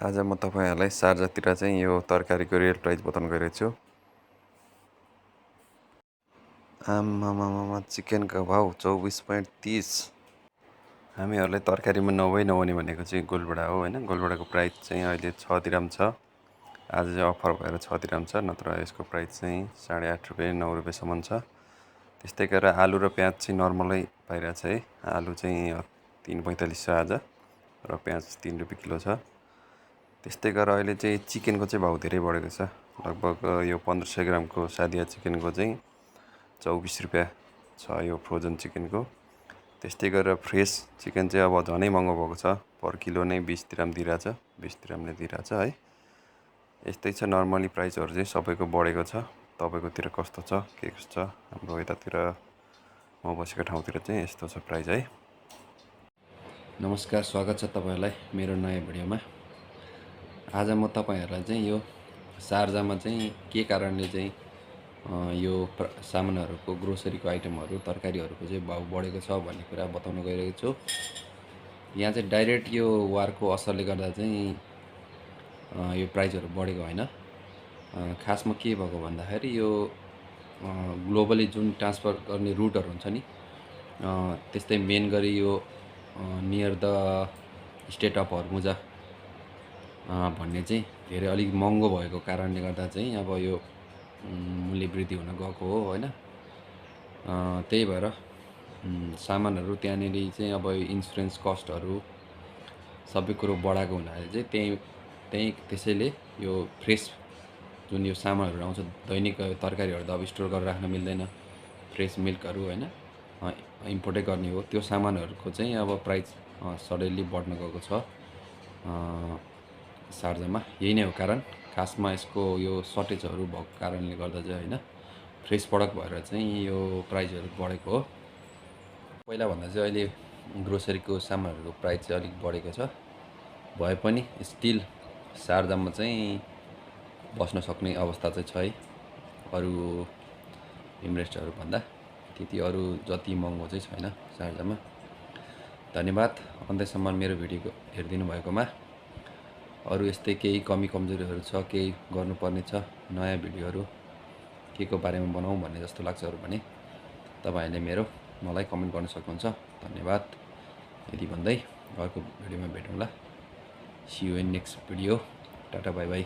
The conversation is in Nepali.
आज म तपाईहरुलाई शारजाहतिर चाहिँ यो तरकारीको रियल प्राइस बताउन गइरहेको छु। आम्मामामा चिकनको भाउ 24.30। हामीहरुलाई तरकारीमा नहुने भनेको चाहिँ गोलभेडा हो हैन। गोलभेडाको प्राइस चाहिँ अहिले 6 दिराम छ। आज चाहिँ अफर भएर 6 दिराम छ, नत्र यसको प्राइस चाहिँ 8.5 रुपैयाँ 9 रुपैयाँसम्म छ। त्यस्तै गरेर आलु र प्याज चाहिँ नर्मलै पाइरहेछ है। आलु चाहिँ 3.45 छ आज र प्याज 3 रुपैयाँ किलो छ। त्यस्तै गरेर अहिले चाहिँ चिकनको चाहिँ भाउ धेरै बढेको छ। लगभग यो 1500 ग्रामको सादिया चिकनको चाहिँ 24 रुपैयाँ छ यो फ्रोजन चिकनको। त्यस्तै गरेर फ्रेस चिकन चाहिँ अब झनै महँगो भएको छ। पर किलो नै 20 दिराम दिइरहेछ, 20 दिरामले दिइरहेछ है। यस्तै छ नर्मली प्राइसहरु चाहिँ सबैको बढेको छ। तपाईकोतिर कस्तो छ के कस्तो छ? हाम्रो यतातिर म बसेको ठाउँतिर चाहिँ यस्तो छ प्राइस है। नमस्कार, स्वागत छ तपाईहरुलाई मेरो नयाँ भिडियोमा। आज म तपाईहरुलाई चाहिँ यो शारजाहमा चाहिँ के कारणले चाहिँ यो सामानहरुको ग्रोसरीको आइटमहरु तरकारीहरुको चाहिँ भाउ बढेको छ भन्ने कुरा बताउन गइरहेको छु। यहाँ चाहिँ डाइरेक्ट यो वारको असरले गर्दा चाहिँ यो प्राइसहरु बढेको हैन। खासमा के भएको भन्दाखेरि यो ग्लोबली जुन ट्रान्सफर गर्ने रुटहरु हुन्छ नि, त्यस्तै मेन गरी यो नियर द स्टेट अफ हर्मुजा भन्ने चाहिँ धेरै अलिक महँगो भएको कारणले गर्दा चाहिँ अब यो मूल्य वृद्धि हुन गएको हो हैन। त्यही भएर सामानहरु त्यहाँनेरि चाहिँ अब इन्स्योरेन्स कस्टहरु सबै कुरो बढाएको हुनाले चाहिँ त्यसैले यो फ्रेस जुन यो सामानहरु आउँछ दैनिक तरकारीहरु त अब स्टोर गरेर राख्न मिल्दैन। फ्रेस मिल्कहरु हैन इम्पोर्टै गर्ने हो, त्यो सामानहरुको चाहिँ अब प्राइस सडनली बढ्न गएको छ शारजाहमा। यही नै हो कारण। खासमा यसको यो सर्टेजहरु भएको कारणले गर्दा चाहिँ हैन, फ्रेस प्रडक्ट भएर चाहिँ यो प्राइसहरु बढेको हो। पहिला भन्दा चाहिँ अहिले ग्रोसरीको सामानहरुको प्राइस चाहिँ अलिक बढेको छ। भए पनि स्टिल शारजाहमा चाहिँ बस्न सक्ने अवस्था चाहिँ छ है। अरु इमिरेट्सहरु भन्दा त्यति अरु जति महँगो चाहिँ छैन शारजाहमा। धन्यवाद अन्त्यसम्म मेरो भिडियो हेरिदिनु भएकोमा। अरु यस्तै केही कमी कमजोरीहरु छ, केही गर्नुपर्ने छ, नयाँ भिडियोहरु केको बारेमा बनाऊँ भन्ने जस्तो लाग्छ भने तपाईहरुले मलाई कमेन्ट गर्न सक्नुहुन्छ। धन्यवाद यति भन्दै अर्को भिडियोमा भेटौँला। See you in next video. Tata bye by.